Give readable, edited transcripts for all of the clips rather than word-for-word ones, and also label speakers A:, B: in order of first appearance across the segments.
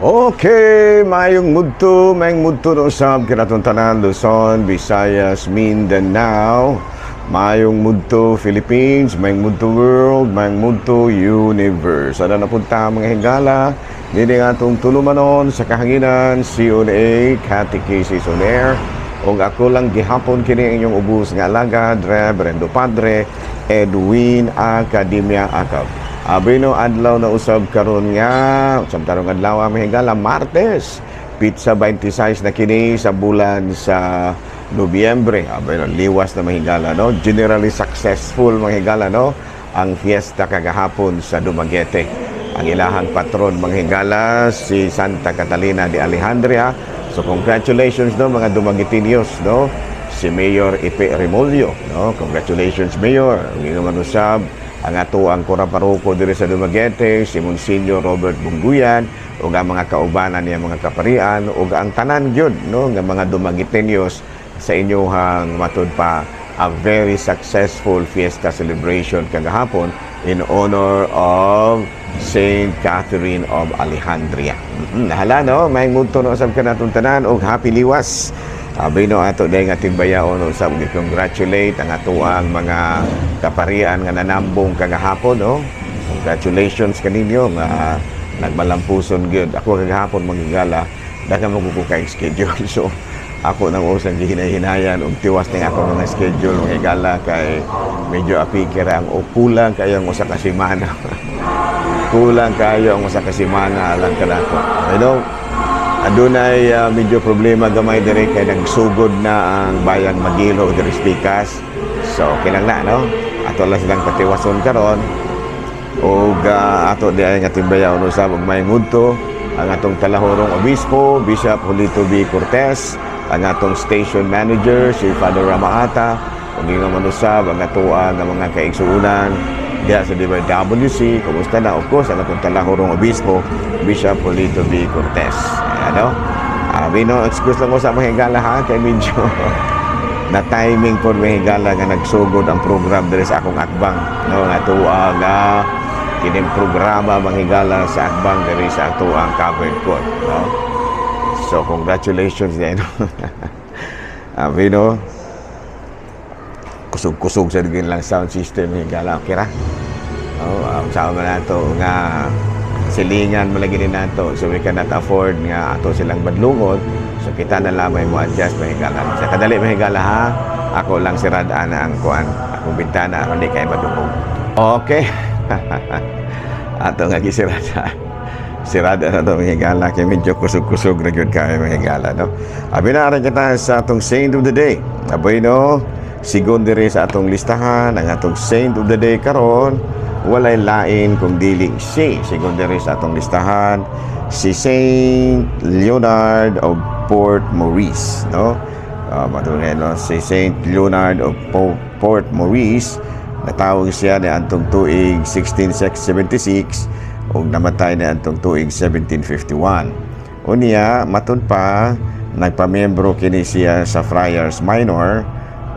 A: Okay, mayong mudto no usab kinatong tanan Luzon, Visayas, Mindanao. Mayong mudto Philippines, mayong mudto world, mayong mudto universe. Ada na punta mga higala dili nga atong tulumanon sa kahanginan CONA Catechesis on Air. Og ako lang gihapon kini inyong ubos nga alagad, Reverendo Padre Edwin Academia Acab. Abino adlaw na usab karon nga usab tarong adlaw may higala Martes pizza 26 na kini sa bulan sa Nobyembre. Abino liwas na mahigala no, generally successful mga higala no ang fiesta kagahapon sa Dumaguete. Ang ilahang patron mga higala si Santa Catalina de Alejandria. So congratulations no mga Dumaguetinios no, si Mayor Ipe Remolyo no, congratulations Mayor. Ang naman usab ang ato ang kuraparoko diri sa Dumaguete, si Monsignor Robert Bungguyan, o ang mga kaubanan niya mga kaparian, o ang tanan gyud no nga mga Dumagueteños sa inyohang matud pa a very successful fiesta celebration kagahapon in honor of Saint Catherine of Alejandria. Nahala no, may mudto no usab kanatong tanan og happy liwas. Abay no ato dahil nga timbayaon usab congratulate ang ato ang mga kaparian nga nanambong kagahapon no. Congratulations kaninyo nga nagmalampuson gyud. Ako kagahapon magigala daghang ko kay schedule so ako nang usang gihinay-hinayan og tiwas ning ako mga schedule magigala kay medyo apikira ang kulang kayo ang usa ka semana. Kulang kayo ang usa ka semana lang kanako. You know, adunay medyo problema gamay diri kay nagsugod na ang bayan Magilo diri Pikas. So kinang na no. Ato lang silang patiwason karon. Og ato di ay nga timbayaw usab og may mudto ang atong talahorong obispo Bishop Julito B. Cortez, ang atong station manager si Father Ramaata, ug nga manusab ang ato nga mga kaigsuonan diha sa WC. Kumusta na of course ang atong talahorong obispo Bishop Julito B. Cortez. Ano? Bino, excuse lang ko sa mga higala ha, kay medyo na timing po mga higala nga nagsugod ang program diri sa akong akbang. No, nga tuwa nga kining programa mga higala sa akbang diri sa ato ang covered court. No? So, congratulations din. Bino, kusog-kusog sa digin lang sound system mga higala. Okay ra? Sa mga nato nga silingan malagi din nato so we cannot afford nga ato silang badlungon so kita na lamay mo adjust mahigala sa kadali mahigala ha ako lang sirada na ang kuan akong bintana aron di kay madungog okay. Ato nga sirada na to mahigala kay medyo kusog-kusog na gyud kay mahigala no. Abi na rin kita sa atong saint of the day aboy no sigon diri sa atong listahan ang atong saint of the day karon walay lain kung dili si secondary sa atong listahan si Saint Leonard of Port Maurice no. Madunay no si Saint Leonard of Port Maurice natawag siya ni antong tuig 1676 ug namatay ni antong tuig 1751. Unya matud pa nagpamiyembro kini siya sa Friars Minor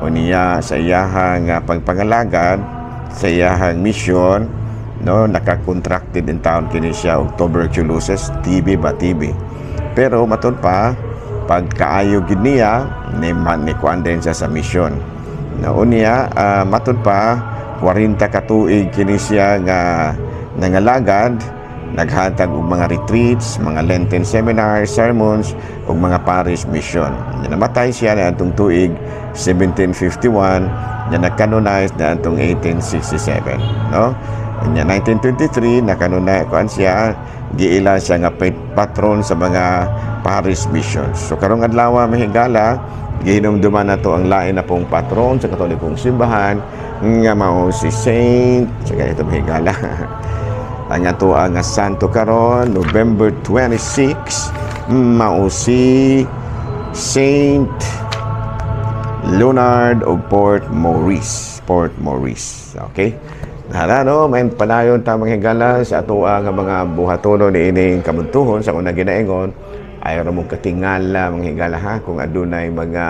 A: unya sa iyahang pagpangalagad sa iyahang mission no naka-contracted in town kini siya og tuberculosis TB pero matud pa pagkaayo gid niya ni kuan din siya sa mission na unya matud pa 40 ka tuig kini siya nga nangalagad naghatag og mga retreats mga Lenten seminars sermons ug mga parish mission namatay siya na atong tuig 1751 na nag-canonize na antong 1867 no. Nya 1923 na-canonize kuan siya giila siya nga patron sa mga parish missions. So karong adlaw mahigala gihinumduman nato ang lain na pong patron sa Katolikong simbahan nga mao si Saint sa ganito mahigala ang ato ang santo karon November 26 mao si Saint Leonard of Port Maurice. Okay? Hala no, may panayon tamang higala sa ato nga mga buhatono ni ining kabuntuhon sa una ginaingon ay ra mo katingala mga higala ha kung adunay mga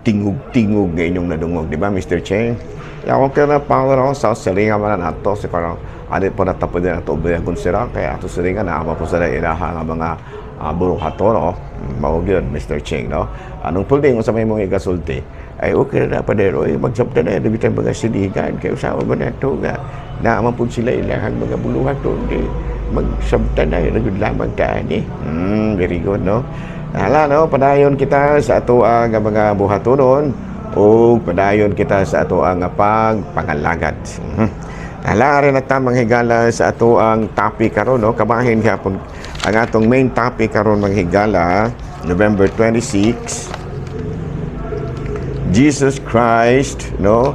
A: tingog-tingog nga inyong nadungog, di ba Mr. Cheng? Ya okay na power sa silinga man nato si parang Ano po natapod din ang tuob kung sira, kaya ato sa rin nga naama po sa ilaha nga mga burong hato, no? Maog yun, Mr. Ching, no? Anong pulding kung sa may mga ikasulti, ay okay na pa din, oy, magsabta na, nabit ang mga sinigan, kayo sa ba na ito nga, naama po sila ilahang mga buluhan to, hindi, magsabta na, nagod lamang taan, eh. Very good, no? Hala, no? Padayon kita sa ato ang mga buhatonon, o padayon kita sa ato ang pagpangalagat. Hala, rin at tamang higala sa ato ang topic karon, no? Kabahin hapon ang atong main topic karon mga higala, November 26. Jesus Christ, no?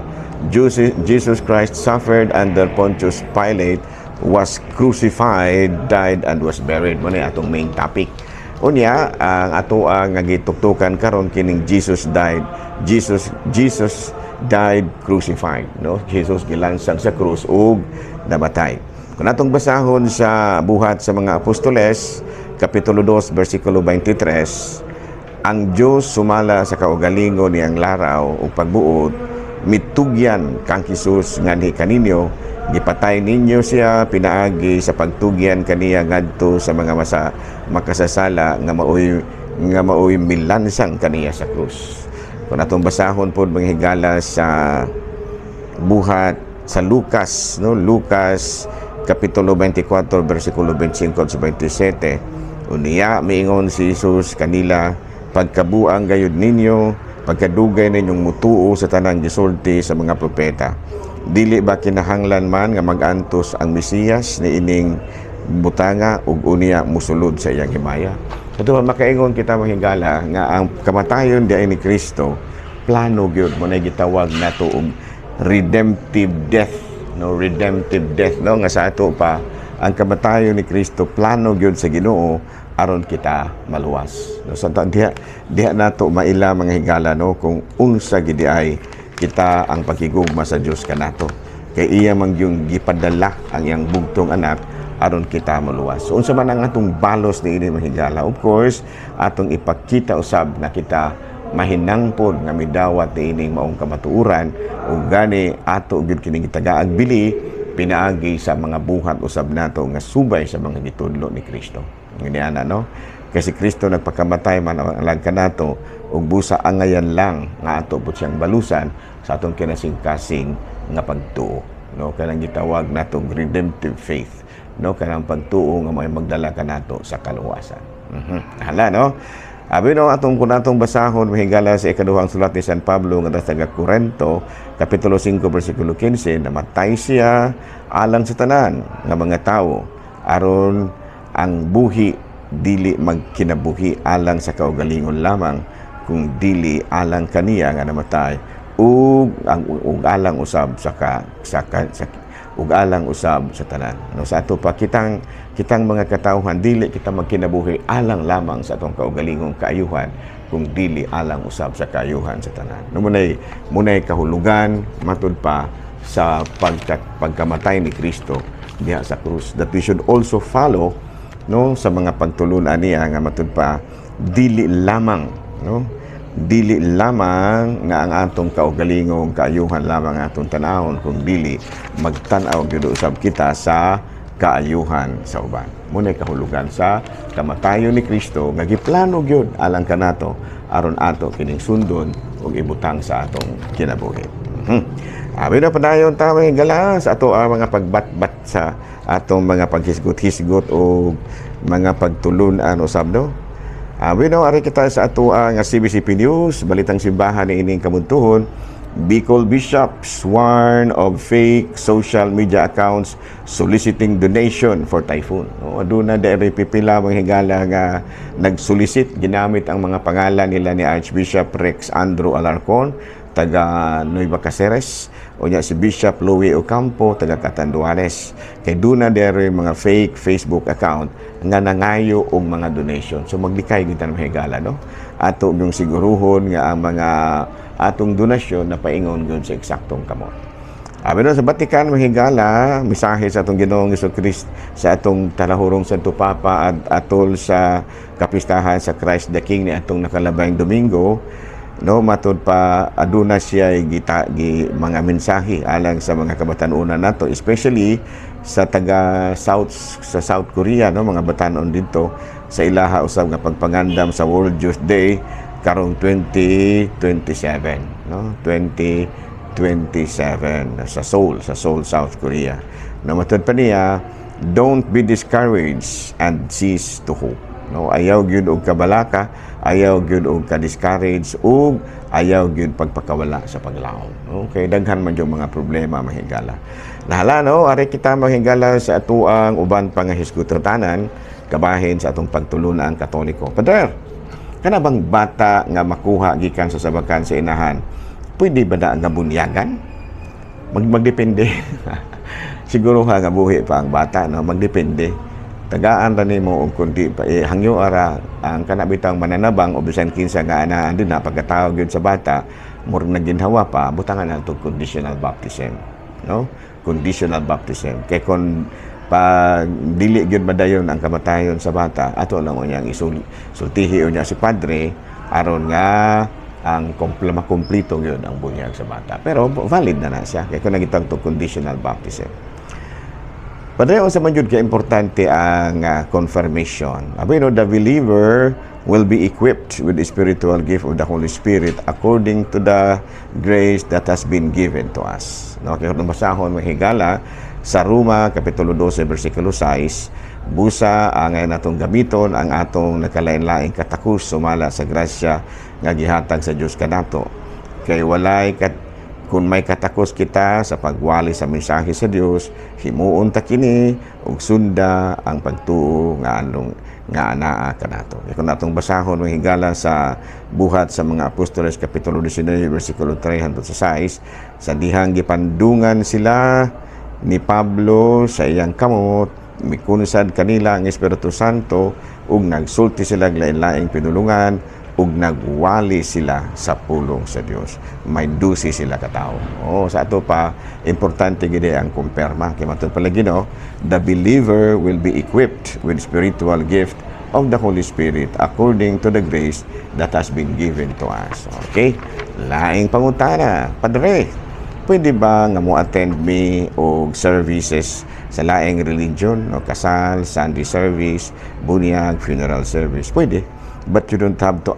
A: Jesus Christ suffered under Pontius Pilate, was crucified, died, and was buried. Mo na atong main topic. Unya, ang ato ang gituktukan karon kining Jesus died. Jesus died crucified, no? Jesus gilansang sa krus ug namatay. Kung atong basahon sa buhat sa mga apostoles, kapitulo 2, versikulo 23, ang Diyos sumala sa kaugalingon niyang laraw ug pagbuot, mitugyan kang Jesus nganhi kaninyo, gipatay ninyo siya pinaagi sa pagtugyan kaniya ngadto sa mga makasasala nga maoy milansang kaniya sa krus. Kung atong basahon po mga higala sa buhat sa Lucas, no? Lucas kapitulo 24 versikulo 25 sa 27, uniya miingon si Jesus kanila, pagkabuang gayud ninyo, pagkadugay ninyong mutuo sa tanang gisulti sa mga propeta, dili ba kinahanglan man nga magantos ang Mesiyas ni ining butanga ug uniya musulod sa iyang himaya? Ito makaingon kita mahingala nga ang kamatayon di ay ni Kristo plano gyud mo na gitawag nato og redemptive death, no? Redemptive death, no? Nga sa ato pa ang kamatayon ni Kristo plano gyud sa Ginoo aron kita maluwas, no? So diha nato maila mga higala, no? Kung unsa gid ay kita ang pakigugma sa Dios kanato, kay iya man yung gipadala ang iyang bugtong anak aron kita maluwas. So unsa man ang atong balos ni ini mahigala, of course atong ipakita usab na kita mahinangpod nga midawat ni ining maong kamatuoran ug gani ato gyud kini gitagaag bili pinaagi sa mga buhat usab nato nga subay sa mga gitudlo ni Kristo. Nginiana, no? Kasi Kristo nagpakamatay man ang alag kanato ug busa angayan lang nga ato pud siyang balusan sa atong kinasing-kasing nga pagtuo, no? Kanang gitawag natong redemptive faith, no? Kanang pagtuo nga may magdala kanato sa kaluwasan. Hala, no? Abi, no, atong kunatong basahon mahigala sa ikaduhang sulat ni San Pablo nga taga Corinto kapitulo 5 versikulo 15, namatay siya alang sa tanan nga mga tawo aron ang buhi dili magkinabuhi alang sa kaugalingon lamang, kung dili alang kaniya nga namatay ug alang usab ug alang usab sa tanan. No, sa ato pa kitang mga katawhan dili kita magkinabuhi alang lamang sa atong kaugalingong kaayuhan, kung dili alang usab sa kaayuhan sa tanan. No, munay kahulugan matud pa sa pagkamatay ni Kristo diha sa krus, that we should also follow, no, sa mga pagtulunan niya nga matud pa dili lamang, no, dili lamang nga ang atong kaugalingong kaayuhan lamang atong tanawon, kung dili magtan-aw gyud usab kita sa kaayuhan sa uban. Munay kahulugan sa kamatayon ni Kristo nga giplano gyud alang kanato aron ato kining sundon ug ibutang sa atong kinabuhi. Abi na padayon ta gala sa ato mga pagbatbat sa atong mga paghisgot-hisgot o mga pagtulunan usab, no? We know, ari kita sa ato nga CBCP News, balitang simbahan ni ining kamuntuhon, Bicol bishops warn of fake social media accounts soliciting donation for typhoon. No, aduna dere pipila mga higala nga nagsolicit, ginamit ang mga pangalan nila ni Archbishop Rex Andrew Alarcon, taga Nueva Caceres, o niya si Bishop Louis Ocampo, taga Catanduanes. Kay duna dere mga fake Facebook account nga nangayo og mga donation. So maglikay gid tan mahigala, no? Ato yung siguruhon nga ang mga atong donasyon na paingon gud sa eksaktong kamot. Abi no, sa Vatican mahigala, misahe sa atong Ginoong Jesucristo sa atong talahurong Santo Papa at atol sa kapistahan sa Christ the King ni atong nakalabayng Domingo, no, matud pa aduna siya mga mensahe alang sa mga kabatan-unan nato, especially sa South Korea, no, mga batanon dito sa ilaha usab nga pagpangandam sa World Youth Day karong 2027, no, 2027 sa Seoul, South Korea. No, matud pa niya, don't be discouraged and cease to hope. No, ayaw gyud og kabalaka, ayaw gyud og ka-discourage, ug ayaw gyud pagpakawala sa paglaom. Okay, daghan man yung mga problema mahigala. Nahala, no, ari kita mahigala sa atuang uban pa nga hisgutrotanan kabahin sa atong pagtulunan Katoliko. Pader, kana bang bata nga makuha gikan sa sabakan sa inahan, pwede ba na nga bunyagan? Magdepende. Siguro nga buhi pa ang bata, no, magdepende. Tagaan ra nimo og kundi pa hangyo ara ang kanabitang mananabang o bisan kinsa nga anaan din na pagkatawag gyud sa bata murag naginhawa pa butangan nato conditional baptism, no, conditional baptism kay kon pa dili gyud madayon ang kamatayon sa bata ato lang unyang isultihi unya si padre aron nga ang makumplito gyud ang bunyag sa bata, pero valid na siya kay kun nagitang to conditional baptism. Padre, sa man jud ka importante ang confirmation. Abi, no, the believer will be equipped with the spiritual gift of the Holy Spirit according to the grace that has been given to us. No, kaya kung basahon mahigala sa Roma kapitulo 12 bersikulo 6, busa ang atong gamiton ang atong nakalain-laing katakus sumala sa grasya nga gihatag sa Dios kanato. Kay walay kung may katakos kita sa pagwali sa mensahe sa Dios, himuon ta kini ug sunda ang pagtuo nga anaa kanato. Kung natong basahon mahigala sa buhat sa mga apostoles kapitulo 19 bersikulo 3 hangtod sa 6, sa dihang gipandungan sila ni Pablo sa iyang kamot, mikunsad kanila ang Espiritu Santo ug nagsulti sila lain-laing pinulungan ug nagwali sila sa pulong sa Dios. May dusi sila katao. Sa ato pa importante gid ang kumpirma kay matud palagi, no, the believer will be equipped with spiritual gift of the Holy Spirit according to the grace that has been given to us. Okay? Laing pangutana, Padre, pwede ba nga mo attend me og services sa laing religion, no, kasal, Sunday service, bunyag, funeral service? Pwede. But you don't have to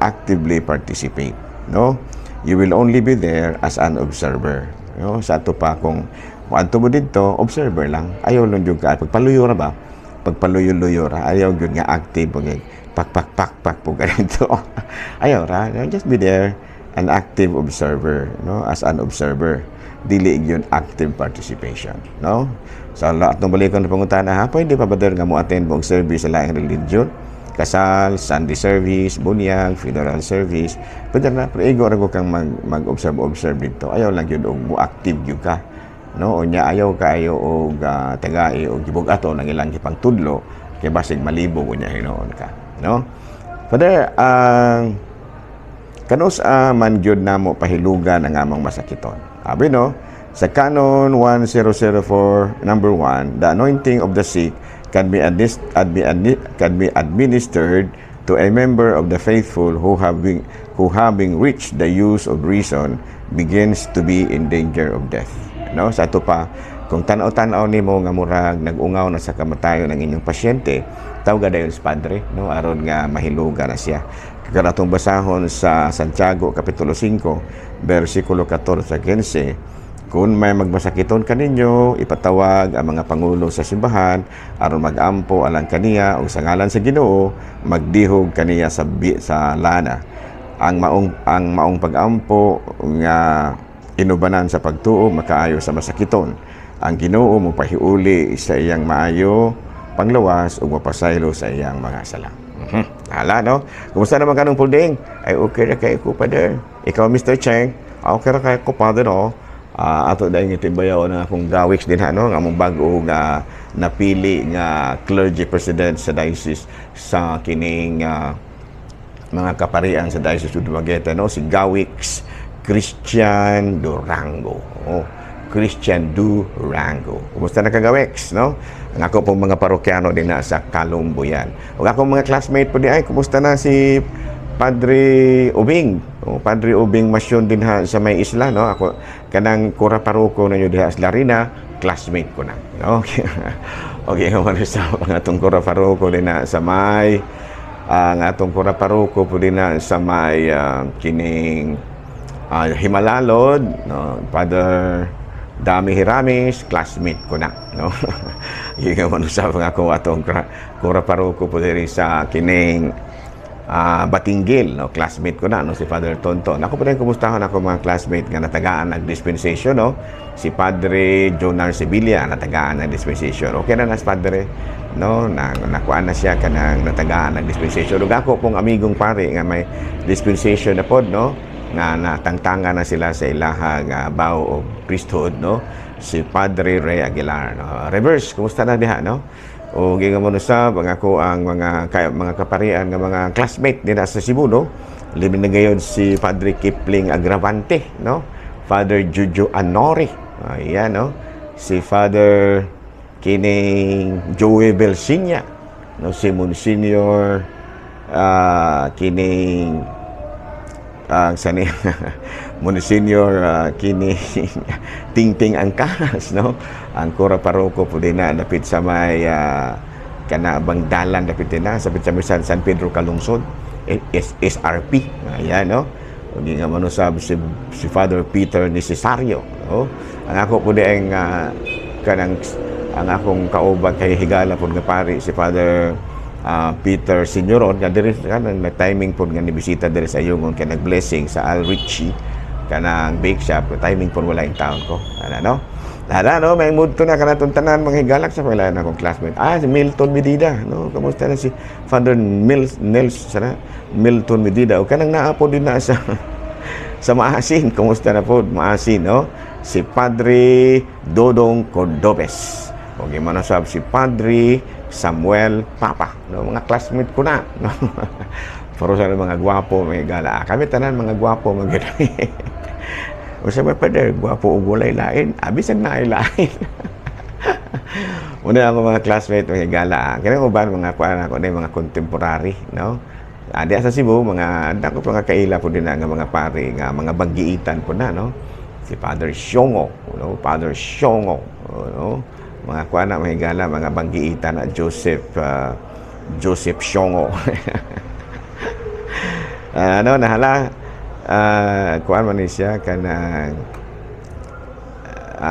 A: actively participate, no? You will only be there as an observer, no? Sa ato pa kung adto mo dito, observer lang. Ayaw lang jud ka pagpaluyo ra ba? Pagpaluyo-luyo ra, ayaw jud nga active og pak po ganito. Ayaw ra, no? Just be there, an active observer, no? As an observer, dili yun active participation, no? Sa lahat ng balikon na pangutana, ha, pwede pa ba nga mo attend mo og service sa laing religion? Kasal, Sunday service, bunyag, funeral service, pwede na, pero igo rago kang mag-observe dito. Ayaw lang yun, o active yun ka. No? O niya, ayaw ka, ayaw, o tagai, o gibog ato, nang ilang ipang tudlo, kaya basig malibog, o niya, hinoon ka. No? Pero, kanus man yun na mo pahilugan ang amang masakiton. Abi, no? Sa Canon 1004, number 1, the anointing of the sick can be administered to a member of the faithful who having reached the use of reason begins to be in danger of death. No, sa ato pa kung tanaw-tanaw nimo nga murag nag-ungaw na sa kamatayon ng inyong pasyente, tawag dayon sa padre, no, aron nga mahiluga na siya. Kanatong basahon sa Santiago kapitulo 5 bersikulo 14 sa 15, kung may magmasakiton kaninyo, ipatawag ang mga pangulo sa simbahan aron magampo alang kaniya o sa ngalan sa Ginoo magdihog kaniya sa lana. Ang maong pagampo nga inubanan sa pagtuo makaayo sa masakiton. Ang Ginoo mo pahiuli sa iyang maayo panglawas ug mapasaylo sa iyang mga sala. Hala, no? Kumusta naman kanong pulding? Ay okay ra kay ko, Father. Ikaw, Mr. Cheng, okay ra kay ko, Father, no? Ato dahil itibayaw na akong gawiks din, no? Nga mong bago nga napili nga clergy president sa diocese sa kining mga kaparian sa diocese of Dumaguete, no? Si Gawiks Christian Durango. Christian Durango. Kumusta na kagawiks, no? Ang ako pong mga parokyano din na sa Calumbo yan. O ako mga classmate po di ay, kumusta na si Padre Ubing? O, Padre Ubing Masyon din ha sa may isla, no? Ako, kanang kura paroko na yun diha sa Larina, classmate ko na. Okay. Okay, naman sa mga atong kura paroko din na sa may, ang atong kura paroko po din na sa may kining Himalalod, no? Father Dami Hiramis, classmate ko na, no? Yung naman sa mga atong kura paroko po din sa kining Batinggil, no, classmate ko na, no, si Father Tonton. Ako pa rin kumustahan ako mga classmate nga natagaan ng dispensation, no? Si Padre Jonar Sevilla natagaan ng dispensation. Okay na nas Padre, no? Nakuan na siya kanang natagaan ng dispensation. Ug ako pong amigong pare nga may dispensation na pod, no? Nga natangtanga na sila sa ilahang bao of priesthood, no? Si Padre Ray Aguilar, no? Reverse, kumusta na diha, no? O gingamon usab ang ako ang mga kaparian nga mga classmate nila sa Cebu, no? Limin na gayon si Padre Kipling Agravante, no? Father Juju Anori, ayan, no? Si Father kining Joey Belsinya, no? Si Monsignor kining sani Monsignor kini Tingting Angkaras, no? Ang kura paroko po din na napit sa may kanabang dalan napit na sa San Pedro Calungsod, SRP, ayan, no? Hindi nga manusab si Father Peter Necesario, no? Ang ako po din kanang ang akong kauban kay higala po nga pari si Father Peter Signoron nga diri kanang timing po nga ni bisita diri sa Yungon kay nag-blessing sa Al Richie kanang bake shop, timing po wala yung taon ko, no? No, may mood to na kanatong tanan mga higalak sa pala na akong classmate. Si Milton Medida, no? Kamusta na si Father Milton Medida? O kanang naapo din na sa sa Maasin. Kamusta na po? Maasin, no? Si Padre Dodong Cordobes. O gimana sab si Padre Samuel Papa, no? Mga classmate ko na, no? Pero sa mga gwapo, may gala. Kami tanan mga gwapo, mga o sa mga pader, gwapo o gulay lain, abisan na ay lain. Una ako mga classmate, mga gala. Kaya ko ba mga kuan ako na mga contemporary, no? Adi sa Cebu, mga dako mga kaila po din nga mga pare, nga mga baggiitan po na, no? Si Father Siongo, no? Father Siongo, no? Mga kuan na mga gala, mga baggiitan na Joseph Siongo. Nahala kuan man siya kanang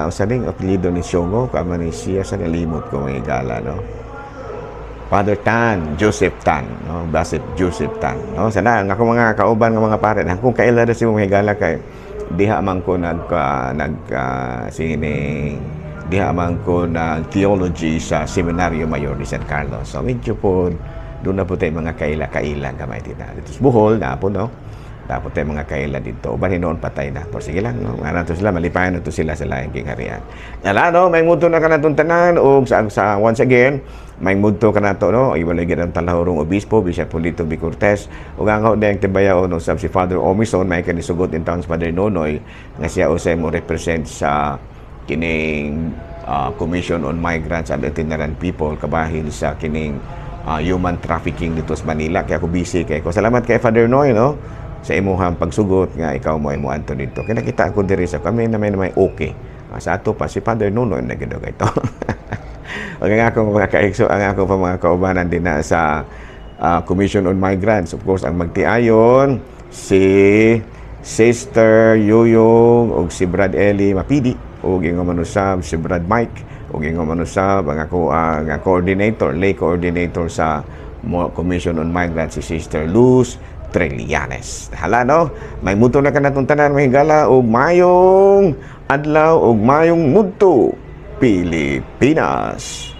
A: usaling apelyido ni Siongo, kuan man siya sa nalimot ko mga gala, no? Father Tan, Joseph Tan, no? Basit Joseph Tan, no? Sana ang ako mga kauban nga mga pare, kung kaila na si mga gala kay diha man ko diha man ko nag theology sa Seminaryo Mayor de San Carlos. So medyo po doon na po tayo mga kaila gamay dito. Dito sa Bohol na po, no? Dapat tayo mga kaila dito. Uban noon patay na. Pero sige lang, no? Nga nato sila, malipayan na to sila sa laing kingharian. Yala, no? May muto na ka na itong tanan. O sa once again, may muto ka na ito, no? Iwalay ganang talahurong obispo, Bishop Polito B. Cortez. O nga nga, dahil tibayaw, no? Si Father Omison, may kanisugot in towns Father Nonoy, nga siya o sa mo represent sa kining Commission on Migrants and Itinerant People, kabahin sa kining human trafficking dito sa Manila. Kaya ako busy kay ko. Salamat kay Father Noy, no? Sa imuhang pagsugot nga ikaw mo imuanto dito. Kaya nakita ako diri sa kami na may okay. Sa ato pa si Father Nonoy na gidog ito. Ang akong mga kaigso, ang akong mga kaubanan din na sa Commission on Migrants. Of course, ang magtiayon si Sister Yuyong o si Brad Eli Mapidi o gingon manusab si Brad Mike o gingon manusab ang ako ang coordinator, lay coordinator sa Commission on Migrants si Sister Luz Trillanes. Hala, no? May muto na ka na itong tanan, mahigala, o mayong adlaw, o mayong muto, Pilipinas.